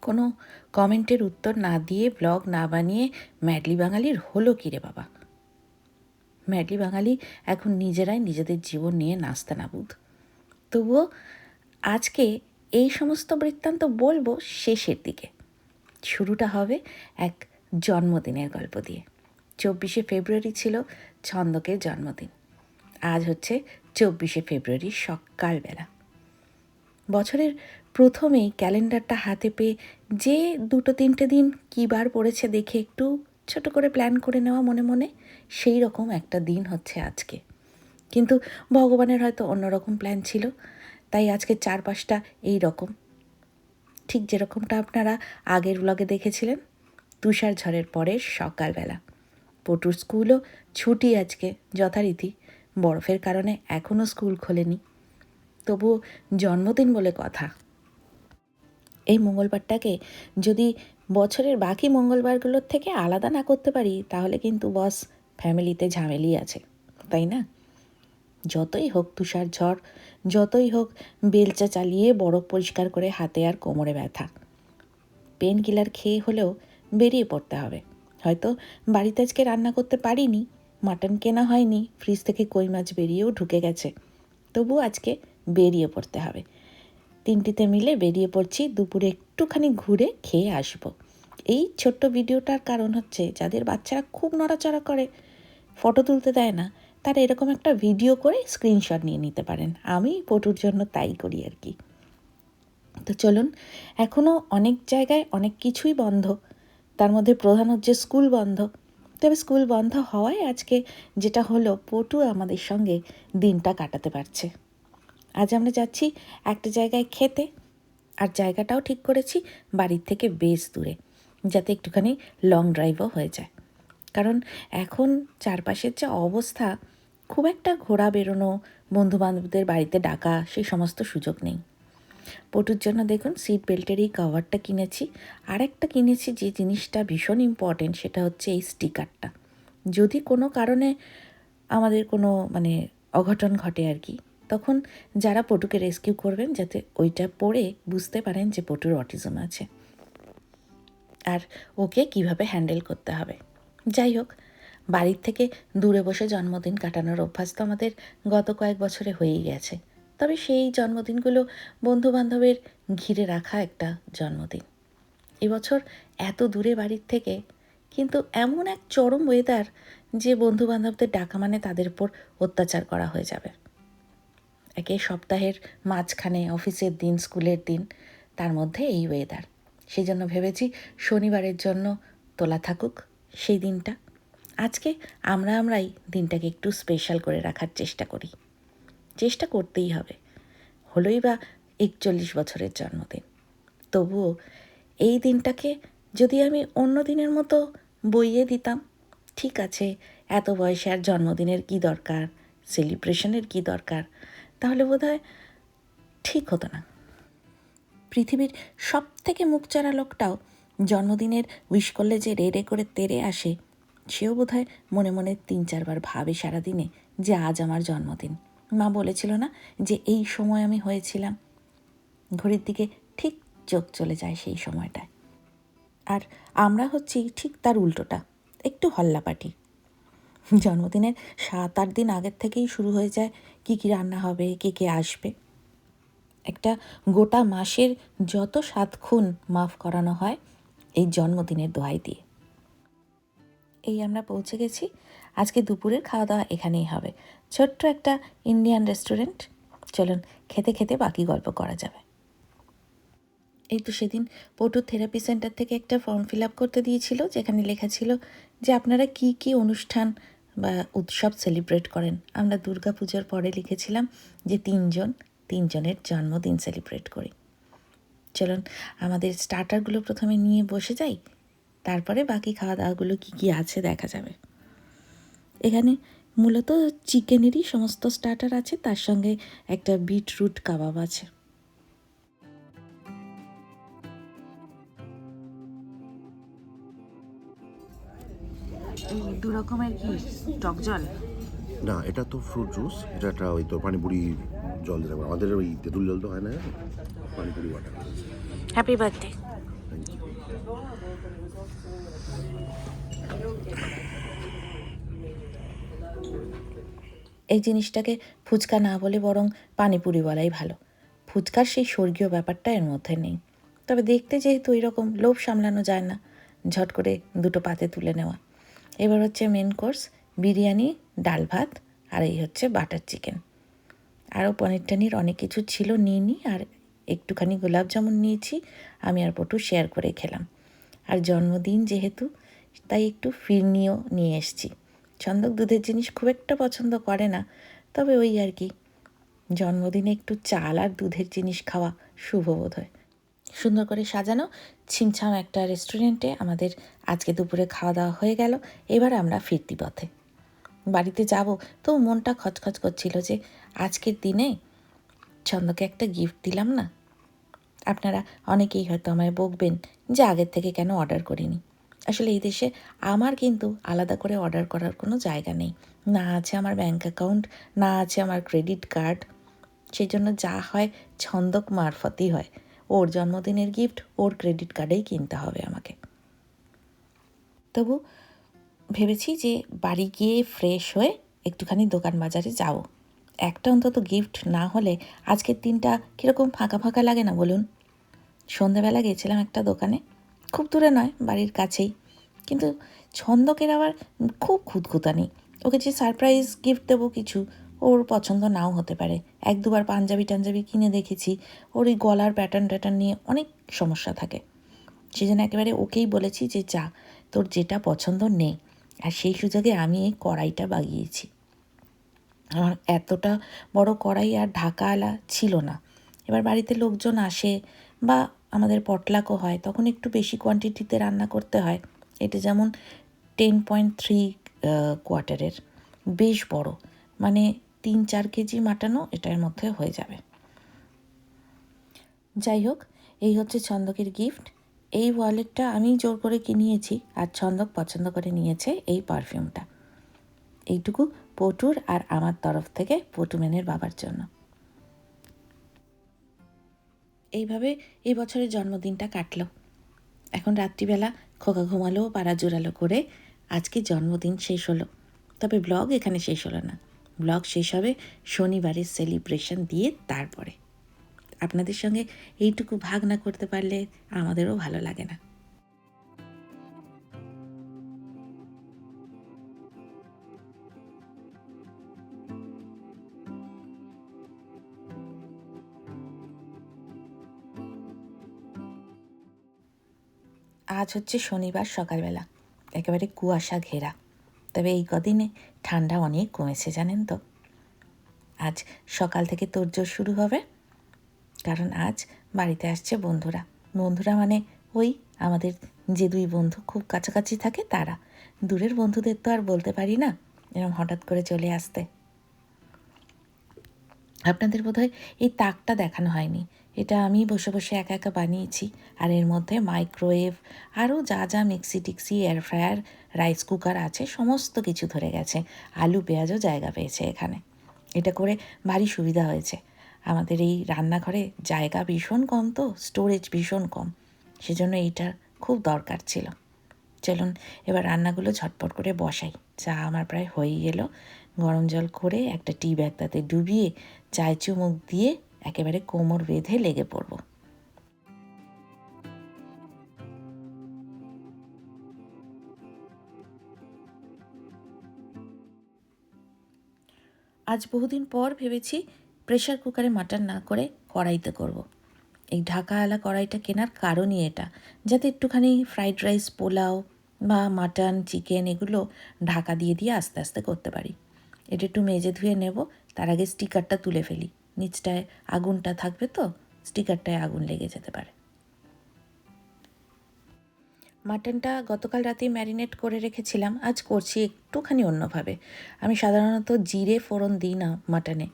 কোনো কমেন্টের উত্তর না দিয়ে, ব্লগ না বানিয়ে ম্যাডলি বাঙালির হলো কী রে বাবা? ম্যাডলি বাঙালি এখন নিজেরাই নিজেদের জীবন নিয়ে নাস্তানাবুদ। তবুও আজকে এই সমস্ত বৃত্তান্ত বলবো শেষের দিকে। শুরুটা হবে এক জন্মদিনের গল্প দিয়ে। 24শে ফেব্রুয়ারি ছিল ছন্দকের জন্মদিন। আজ হচ্ছে 24শে ফেব্রুয়ারি সকালবেলা। বছরের প্রথমেই ক্যালেন্ডারটা হাতে পেয়ে যে 2-3টে দিন কী বার পড়েছে দেখে একটু ছোট করে প্ল্যান করে নেওয়া মনে মনে, সেই রকম একটা দিন হচ্ছে আজকে। কিন্তু ভগবানের হয়তো অন্যরকম প্ল্যান ছিল, তাই আজকে চারপাশটা এই রকম, ঠিক যেরকমটা আপনারা আগের ব্লগে দেখেছিলেন। তুষার ঝড়ের পরের সকালবেলা। পটুর স্কুলও ছুটি আজকে যথারীতি, বরফের কারণে এখনও স্কুল খোলেনি। তবুও জন্মদিন বলে কথা। এই মঙ্গলবারটাকে যদি বছরের বাকি মঙ্গলবারগুলোর থেকে আলাদা না করতে পারি, তাহলে কিন্তু বস ফ্যামিলিতে ঝামেলি আছে, তাই না? যতই হোক তুষার ঝড়, যতই হোক বেলচা চালিয়ে বরফ পরিষ্কার করে হাতে আর কোমরে ব্যথা, পেন কিলার খেয়ে হলেও বেরিয়ে পড়তে হবে। হয়তো বাড়িতে আজকে রান্না করতে পারিনি, মাটন কেনা হয়নি, ফ্রিজ থেকে কই মাছ বেরিয়েও ঢুকে গেছে, তবু আজকে বেরিয়ে পড়তে হবে। তিনটিতে মিলে বেরিয়ে পড়ছি, দুপুরে একটুখানি ঘুরে খেয়ে আসবো। এই ছোট্ট ভিডিওটার কারণ হচ্ছে, যাদের বাচ্চারা খুব নড়াচড়া করে, ফটো তুলতে দেয় না, তারা এরকম একটা ভিডিও করে স্ক্রিনশট নিয়ে নিতে পারেন। আমি পটুর জন্য তাই করি আর কি। তো চলুন, এখনও অনেক জায়গায় অনেক কিছুই বন্ধ, তার মধ্যে প্রধান হচ্ছে স্কুল বন্ধ। তবে স্কুল বন্ধ হওয়ায় আজকে যেটা হলো, পটু আমাদের সঙ্গে দিনটা কাটাতে পারছে। আজ আমরা যাচ্ছি একটা জায়গায় খেতে, আর জায়গাটাও ঠিক করেছি বাড়ির থেকে বেশ দূরে, যাতে একটুখানি লং ড্রাইভও হয়ে যায়। কারণ এখন চারপাশের যে অবস্থা, খুব একটা ঘোরা বেরোনো, বন্ধুবান্ধবদের বাড়িতে ডাকা, সেই সমস্ত সুযোগ নেই। পটুর জন্য দেখুন সিট বেল্টের এই কভারটা কিনেছি। আর একটা কিনেছি যে জিনিসটা ভীষণ ইম্পর্টেন্ট, সেটা হচ্ছে এই স্টিকারটা। যদি কোনো কারণে আমাদের কোনো অঘটন ঘটে আর কি, তখন যারা পটুকে রেস্কিউ করবেন, যাতে ওইটা পড়ে বুঝতে পারেন যে পটুর অটিজম আছে আর ওকে কিভাবে হ্যান্ডেল করতে হবে। যাই হোক, বাড়ির থেকে দূরে বসে জন্মদিন কাটানোর অভ্যাস তো আমাদের গত কয়েক বছরে হয়েই গেছে। তবে সেই জন্মদিনগুলো বন্ধুবান্ধবের ঘিরে রাখা একটা জন্মদিন। এবছর এত দূরে বাড়ির থেকে, কিন্তু এমন এক চরম ওয়েদার যে বন্ধুবান্ধবদের ডাকা মানে তাদের উপর অত্যাচার করা হয়ে যাবে। একে সপ্তাহের মাঝখানে অফিসের দিন, স্কুলের দিন, তার মধ্যে এই ওয়েদার। সেই জন্য ভেবেছি শনিবারের জন্য তোলা থাকুক সেই দিনটা। আজকে আমরাই দিনটাকে একটু স্পেশাল করে রাখার চেষ্টা করি। চেষ্টা করতেই হবে, হলোই বা 41 বছরের জন্মদিন। তবুও এই দিনটাকে যদি আমি অন্য দিনের মতো বইয়ে দিতাম, ঠিক আছে এত বয়সে আর জন্মদিনের কী দরকার, সেলিব্রেশনের কী দরকার, তাহলে বোধহয় ঠিক হতো না। পৃথিবীর সব থেকে মুখচারা লোকটাও জন্মদিনের উইশ করলে যে রে রে করে তেড়ে আসে, সেও বোধহয় মনে মনে 3-4 বার ভাবে সারাদিনে যে আজ আমার জন্মদিন। মা বলেছিল না যে এই সময় আমি হয়েছিলাম, ঘড়ির দিকে ঠিক চোখ চলে যায় সেই সময়টায়। আর আমরা হচ্ছি ঠিক তার উল্টোটা, একটু হল্লাপাটি। জন্মদিনের 7-8 দিন আগের থেকেই শুরু হয়ে যায় কী কী রান্না হবে, কে কে আসবে। একটা গোটা মাসের যত 7 খুন মাফ করানো হয় এই জন্মদিনের দোহাই দিয়ে। এই আমরা পৌঁছে গেছি। আজকে দুপুরের খাওয়া দাওয়া এখানেই হবে, ছোট্ট একটা ইন্ডিয়ান রেস্টুরেন্ট। চলুন খেতে খেতে বাকি গল্প করা যাবে। এই তো সেদিন পটু থেরাপি সেন্টার থেকে একটা ফর্ম ফিল আপ করতে দিয়েছিল, যেখানে লেখা ছিল যে আপনারা কি কি অনুষ্ঠান বা উৎসব সেলিব্রেট করেন। আমরা দুর্গা পুজোর পরে লিখেছিলাম যে তিনজনের জন্মদিন সেলিব্রেট করি। চলুন আমাদের স্টার্টারগুলো প্রথমে নিয়ে বসে যাই, তারপরে বাকি খাওয়া দাওয়াগুলো কী কী আছে দেখা যাবে। এখানে মূলত চিকেনেরই সমস্ত স্টার্টার আছে, তার সঙ্গে একটা বিটরুট কাবাব আছে। এই 2 রকমের কি টক জল? না, এটা তো ফ্রুট জুস, যেটা ওই তো পানিপুরি জল যেটা আমাদের ওই তেঁতুল জল তো হয় না, panipuri water. Happy birthday. Thank এই জিনিসটাকে ফুচকা না বলে বরং পানিপুরি বলাই ভালো। ফুচকার সেই স্বর্গীয় ব্যাপারটা এর মধ্যে নেই। তবে দেখতে যেহেতু এরকম, লোভ সামলানো যায় না, ঝট করে দুটো পাতে তুলে নেওয়া। এবার হচ্ছে মেন কোর্স, বিরিয়ানি, ডাল ভাত, আর এই হচ্ছে বাটার চিকেন। আরও পনির টনির অনেক কিছু ছিল, নিয়ে নিই। আর একটুখানি গোলাপ জামুন নিয়েছি, আমি আর পটু শেয়ার করে খেলাম। আর জন্মদিন যেহেতু, তাই একটু ফিরনিও নিয়ে এসছি। ছন্দক দুধের জিনিস খুব একটা পছন্দ করে না, তবে ওই আর কি, জন্মদিনে একটু চাল আর দুধের জিনিস খাওয়া শুভ বোধ হয়। সুন্দর করে সাজানো ছিমছাম একটা রেস্টুরেন্টে আমাদের আজকে দুপুরে খাওয়া দাওয়া হয়ে গেল। এবার আমরা ফিরতি পথে বাড়িতে যাব, তো মনটা খচখচ করছিল যে আজকের দিনে ছন্দকে একটা গিফট দিলাম না। আপনারা অনেকেই হয়তো আমায় বকবেন যে আগের থেকে কেন অর্ডার করিনি। আসলে এই দেশে আমার কিন্তু আলাদা করে অর্ডার করার কোনো জায়গা নেই, না আছে আমার ব্যাঙ্ক অ্যাকাউন্ট, না আছে আমার ক্রেডিট কার্ড। সেই জন্য যা হয় ছন্দক মারফতই হয়। ওর জন্মদিনের গিফট ওর ক্রেডিট কার্ডেই কিনতে হবে আমাকে। তবু ভেবেছি যে বাড়ি গিয়ে ফ্রেশ হয়ে একটুখানি দোকান বাজারে যাব। একটা অন্তত গিফট না হলে আজকের দিনটা কীরকম ফাঁকা ফাঁকা লাগে না বলুন। সন্ধেবেলা গেছিলাম একটা দোকানে, খুব দূরে নয়, বাড়ির কাছেই। কিন্তু ছন্দকের আবার খুব খুঁতখুঁতানি। ওকে যে সারপ্রাইজ গিফট দেবো কিছু, ওর পছন্দ নাও হতে পারে। এক দুবার পাঞ্জাবি টাঞ্জাবি কিনে দেখেছি, ওর ওই গলার প্যাটার্ন ট্যাটার্ন নিয়ে অনেক সমস্যা থাকে। সেই জন্য একেবারে ওকেই বলেছি যে যা, তোর যেটা পছন্দ নে। আর সেই সুযোগে আমি এই কড়াইটা বাগিয়েছি। আমার এতটা বড় কড়াই আর ঢাকাওয়ালা ছিল না। এবার বাড়িতে লোকজন আসে বা আমাদের পটলাকও হয়, তখন একটু বেশি কোয়ান্টিটিতে রান্না করতে হয়। এটা যেমন 10.3 কোয়ার্টারের, বেশ বড়, মানে 3-4 কেজি মাটানো এটার মধ্যে হয়ে যাবে। যাই হোক, এই হচ্ছে ছন্দকের গিফট। এই ওয়ালেটটা আমি জোর করে কিনিয়েছি, আর ছন্দক পছন্দ করে নিয়েছে এই পারফিউমটা। এইটুকু পটুর আর আমার তরফ থেকে পটুমেনের বাবার জন্য। এইভাবে এই বছরের জন্মদিনটা কাটলো। এখন রাত্রিবেলা খোকা ঘুমালো, পাড়া জোরালো করে আজকে জন্মদিন শেষ হলো। তবে ব্লগ এখানে শেষ হলো না, ব্লগ শেষ হবে শনিবারের সেলিব্রেশন দিয়ে। তারপরে আপনাদের সঙ্গে এইটুকু ভাগ না করতে পারলে আমাদেরও ভালো লাগে না। আজ হচ্ছে শনিবার সকালবেলা, একেবারে কুয়াশা ঘেরা। তবে এই কদিনে ঠান্ডা অনেক কমেছে জানেন তো। আজ সকাল থেকে তোড়জোড় শুরু হবে, কারণ আজ বাড়িতে আসছে বন্ধুরা। বন্ধুরা মানে ওই আমাদের যে দুই বন্ধু খুব কাছাকাছি থাকে তারা। দূরের বন্ধুদের তো আর বলতে পারি না এরকম হঠাৎ করে চলে আসতে। আপনাদের বোধহয় এই তাকটা দেখানো হয়নি, এটা আমি বসে বসে একা একা বানিয়েছি। আর এর মধ্যে মাইক্রোওয়েভ, আরও যা যা মিক্সি টিক্সি, এয়ার ফ্রায়ার, রাইস কুকার আছে, সমস্ত কিছু ধরে গেছে। আলু পেঁয়াজও জায়গা পেয়েছে এখানে। এটা করে ভারী সুবিধা হয়েছে। আমাদের এই রান্নাঘরে জায়গা ভীষণ কম, তো স্টোরেজ ভীষণ কম, সেজন্য এইটার খুব দরকার ছিল। চলুন এবার রান্নাগুলো ঝটপট করে বসাই। চা আমার প্রায় হয়েই এলো। গরম জল করে একটা টি ব্যাগ তাতে ডুবিয়ে চায়ে চুমুক দিয়ে একেবারে কোমর বেঁধে লেগে পড়ব। আজ বহুদিন পর ভেবেছি প্রেশার কুকারে মাটন না করে কড়াইতে করব। এই ঢাকাওয়ালা কড়াইটা কেনার কারণই এটা, যাতে একটুখানি ফ্রাইড রাইস, পোলাও বা মাটন, চিকেন এগুলো ঢাকা দিয়ে দিয়ে আস্তে আস্তে করতে পারি। এটা একটু মেজে ধুয়ে নেব, তার আগে স্টিকারটা তুলে ফেলি। নিচটায় আগুনটা থাকবে, তো স্টিকারটায় আগুন লেগে যেতে পারে। মাটনটা গতকাল রাতেই ম্যারিনেট করে রেখেছিলাম, আজ করছি একটুখানি অন্যভাবে। আমি সাধারণত জিরে ফোড়ন দিই না মাটনে,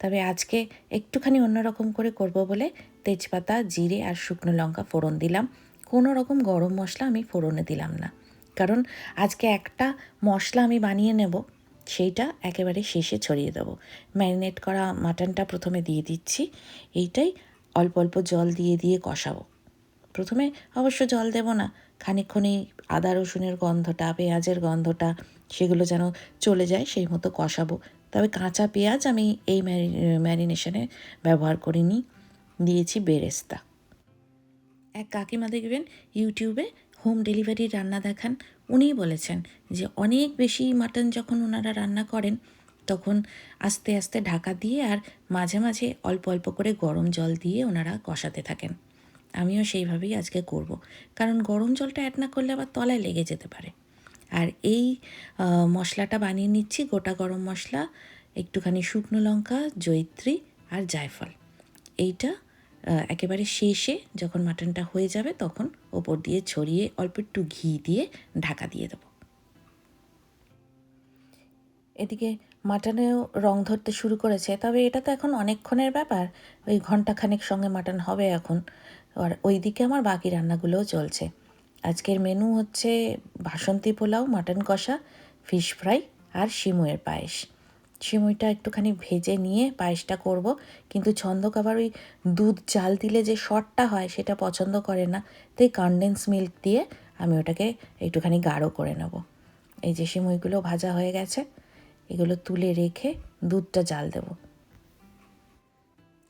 তবে আজকে একটুখানি অন্যরকম করে করব বলে তেজপাতা, জিরে আর শুকনো লঙ্কা ফোড়ন দিলাম। কোনো রকম গরম মশলা আমি ফোড়নে দিলাম না, কারণ আজকে একটা মশলা আমি বানিয়ে নেব, সেইটা একেবারে শেষে ছড়িয়ে দেবো। ম্যারিনেট করা মাটনটা প্রথমে দিয়ে দিচ্ছি। এইটাই অল্প অল্প জল দিয়ে দিয়ে কষাবো। প্রথমে অবশ্য জল দেব না, খানিকক্ষণেই আদা রসুনের গন্ধটা, পেঁয়াজের গন্ধটা, সেগুলো যেন চলে যায় সেই মতো কষাবো। তবে কাঁচা পেঁয়াজ আমি এই ম্যারিনেশনে ব্যবহার করিনি, দিয়েছি বেরেস্তা। এক কাকিমা দেখবেন ইউটিউবে হোম ডেলিভারির রান্না দেখান, উনিই বলেছেন যে অনেক বেশি মাটন যখন ওনারা রান্না করেন তখন আস্তে আস্তে ঢাকা দিয়ে আর মাঝে মাঝে অল্প অল্প করে গরম জল দিয়ে ওনারা কষাতে থাকেন। আমিও সেইভাবেই আজকে করব, কারণ গরম জলটা অ্যাড না করলে আবার তলায় লেগে যেতে পারে। আর এই মশলাটা বানিয়ে নিচ্ছি, গোটা গরম মশলা, একটুখানি শুকনো লঙ্কা, জয়িত্রী আর জায়ফল। এইটা একেবারে শেষে যখন মাটনটা হয়ে যাবে তখন ওপর দিয়ে ছড়িয়ে অল্প একটু ঘি দিয়ে ঢাকা দিয়ে দেবো। এদিকে মাটনেও রং ধরতে শুরু করেছে, তবে এটা তো এখন অনেকক্ষণের ব্যাপার, ওই ঘন্টাখানেক সঙ্গে মাটন হবে এখন। আর ওইদিকে আমার বাকি রান্নাগুলোও চলছে। আজকের মেনু হচ্ছে বাসন্তী পোলাও, মাটন কষা, ফিশ ফ্রাই আর সিমুয়ের পায়েস। সিমুইটা একটুখানি ভেজে নিয়ে পায়েসটা করব, কিন্তু ছন্দক আবার ওই দুধ জাল দিলে যে শর্টটা হয় সেটা পছন্দ করে না, তাই কনডেন্স মিল্ক দিয়ে আমি ওটাকে একটুখানি গাঢ় করে নেব। এই যে সিমুইগুলো ভাজা হয়ে গেছে, এগুলো তুলে রেখে দুধটা জাল দেব।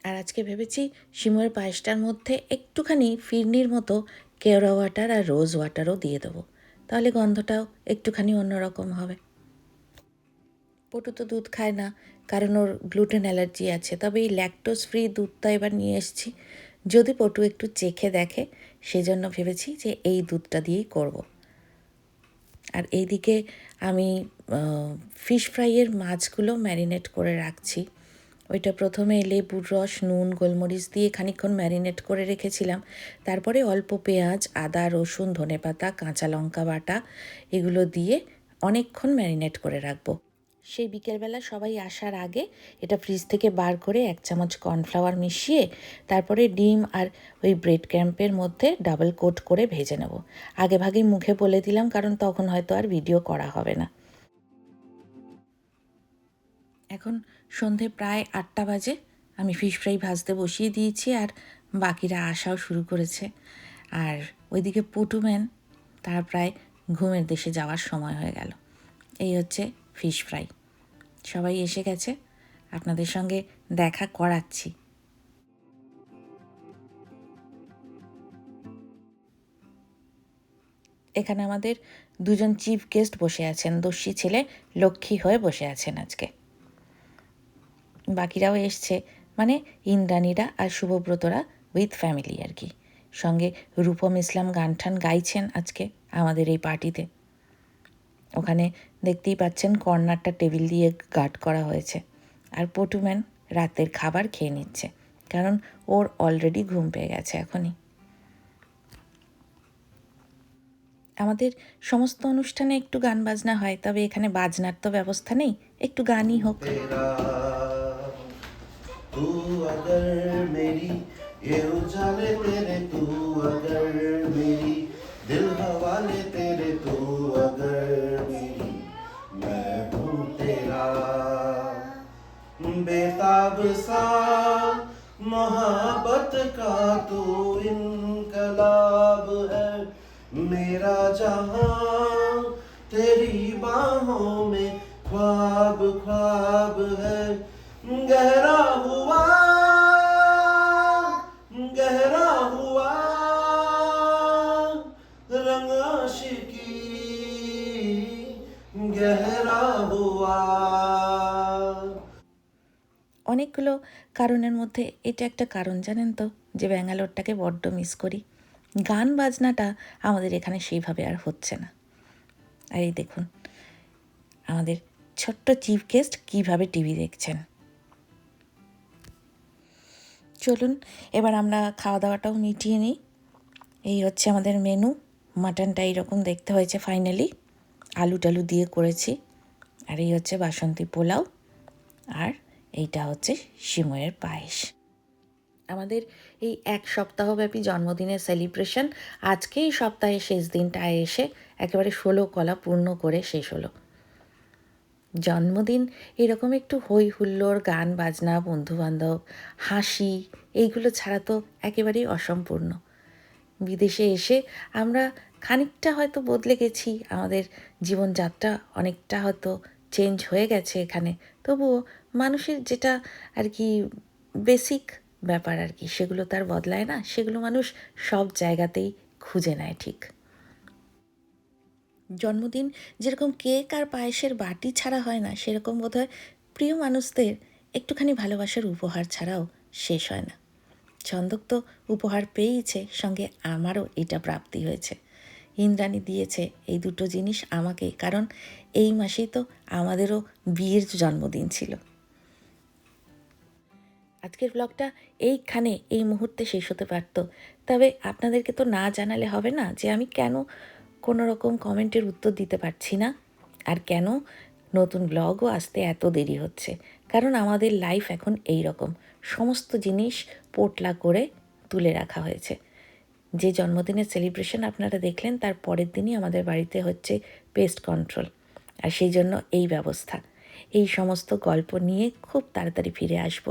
আর আজকে ভেবেছি সিমুয়ের পায়েসটার মধ্যে একটুখানি ফিরনির মতো কেওড়া ওয়াটার আর রোজ ওয়াটারও দিয়ে দেবো, তাহলে গন্ধটাও একটুখানি অন্যরকম হবে। পটু তো দুধ খায় না, কারণ ওর গ্লুটেন অ্যালার্জি আছে, তবে এই ল্যাকটোজ ফ্রি দুধটা এবার নিয়ে এসেছি, যদি পটু একটু চেখে দেখে সেজন্য ভেবেছি যে এই দুধটা দিয়েই করব। আর এইদিকে আমি ফিশ ফ্রাইয়ের মাছগুলো ম্যারিনেট করে রাখছি। ওইটা প্রথমে লেবুর রস, নুন, গোলমরিচ দিয়ে খানিকক্ষণ ম্যারিনেট করে রেখেছিলাম, তারপরে অল্প পেঁয়াজ, আদা, রসুন, ধনেপাতা, কাঁচা লঙ্কা বাটা এগুলো দিয়ে অনেকক্ষণ ম্যারিনেট করে রাখবো। সেই বিকেলবেলা সবাই আসার আগে এটা ফ্রিজ থেকে বার করে 1 চামচ কর্নফ্লাওয়ার মিশিয়ে তারপরে ডিম আর ওই ব্রেড ক্র্যাম্পের মধ্যে ডাবল কোট করে ভেজে নেব। আগে ভাগেই মুখে বলে দিলাম, কারণ তখন হয়তো আর ভিডিও করা হবে না। এখন সন্ধে প্রায় 8টা বাজে, আমি ফিশ ফ্রাই ভাজতে বসিয়ে দিয়েছি আর বাকিরা আসাও শুরু করেছে। আর ওইদিকে পুটুম্যান, তার প্রায় ঘুমের দেশে যাওয়ার সময় হয়ে গেল। এই হচ্ছে ফিশ ফ্রাই, সবাই এসে গেছে, আপনাদের সঙ্গে দেখা করাচ্ছি। এখানে আমাদের দুজন চিফ গেস্ট বসে আছেন, দস্যি ছেলে লক্ষ্মী হয়ে বসে আছেন আজকে। বাকিরাও এসছে, মানে ইন্দ্রাণীরা আর শুভব্রতরা উইথ ফ্যামিলি আর কি। সঙ্গে রূপম ইসলাম গান টান গাইছেন আজকে আমাদের এই পার্টিতে। ওখানে দেখতেই পাচ্ছেন কর্নারটা টেবিল দিয়ে গার্ড করা হয়েছে। আর পটুম্যান রাতের খাবার খেয়ে নিচ্ছে, কারণ ওর অলরেডি ঘুম পেয়ে গেছে এখনই। আমাদের সমস্ত অনুষ্ঠানে একটু গান বাজনা হয়, তবে এখানে বাজনার তো ব্যবস্থা নেই, একটু গানই হোক। तू अगर मेरी ये उजाले तेरे, तू अगर मेरी दिल हवाले तेरे, तू अगर मेरी मैं हूँ तेरा बेताब सा मोहब्बत का तू इनकलाब है मेरा जहां तेरी बाहों में ख्वाब ख्वाब है गहरा हुआ गहरा हुआ रंग आशिकी गहरा हुआ। অনেকগুলো কারণের মধ্যে এটা একটা কারণ, জানেন তো, যে ব্যাঙ্গালোরটাকে বড্ড মিস করি। গান বাজনাটা আমাদের এখানে সেইভাবে আর হচ্ছে না। আর এই দেখুন আমাদের ছোট্ট চিফ গেস্ট কীভাবে টিভি দেখছেন। চলুন এবার আমরা খাওয়া দাওয়াটাও মিটিয়ে নিই। এই হচ্ছে আমাদের মেনু। মাটনটা এইরকম দেখতে হয়েছে ফাইনালি, আলু টালু দিয়ে করেছি। আর এই হচ্ছে বাসন্তী পোলাও, আর এইটা হচ্ছে সিমইয়ের পায়েস। আমাদের এই 1 সপ্তাহব্যাপী জন্মদিনের সেলিব্রেশন আজকে এই সপ্তাহের শেষ দিনটায় এসে একেবারে 16 কলা পূর্ণ করে শেষ হলো। জন্মদিন এরকম একটু হই হুল্লোড়, গান বাজনা, বন্ধুবান্ধব, হাসি, এইগুলো ছাড়া তো একেবারেই অসম্পূর্ণ। বিদেশে এসে আমরা খানিকটা হয়তো বদলে গেছি, আমাদের জীবনযাত্রা অনেকটা হয়তো চেঞ্জ হয়ে গেছে এখানে, তবুও মানুষের যেটা আর কি বেসিক ব্যাপার আর কি, সেগুলো তার বদলায় না, সেগুলো মানুষ সব জায়গাতেই খুঁজে নেয় ঠিক। জন্মদিন যেরকম কেক আর পায়েসের বাটি ছাড়া হয় না, সেরকম বোধহয় প্রিয় মানুষদের একটুখানি ভালোবাসার উপহার ছাড়াও শেষ হয় না। ছন্দক তো উপহার পেয়েইছে, সঙ্গে আমারও এটা প্রাপ্তি হয়েছে। ইন্দ্রাণী দিয়েছে এই দুটো জিনিস আমাকে, কারণ এই মাসেই তো আমাদেরও বিয়ের জন্মদিন ছিল। আজকের ব্লগটা এইখানে এই মুহূর্তে শেষ হতে পারত, তবে আপনাদেরকে তো না জানালে হবে না যে আমি কেন কোনো রকম কমেন্টের উত্তর দিতে পারছি না, আর কেন নতুন ব্লগও আসতে এত দেরি হচ্ছে। কারণ আমাদের লাইফ এখন এই রকম, সমস্ত জিনিস পোটলা করে তুলে রাখা হয়েছে। যে জন্মদিনের সেলিব্রেশন আপনারা দেখলেন, তার পরের দিনই আমাদের বাড়িতে হচ্ছে পেস্ট কন্ট্রোল, আর সেই জন্য এই ব্যবস্থা। এই সমস্ত গল্প নিয়ে খুব তাড়াতাড়ি ফিরে আসব,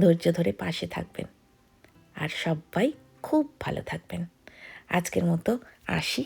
ধৈর্য ধরে পাশে থাকবেন, আর সবাই খুব ভালো থাকবেন। আজকের মতো আসি।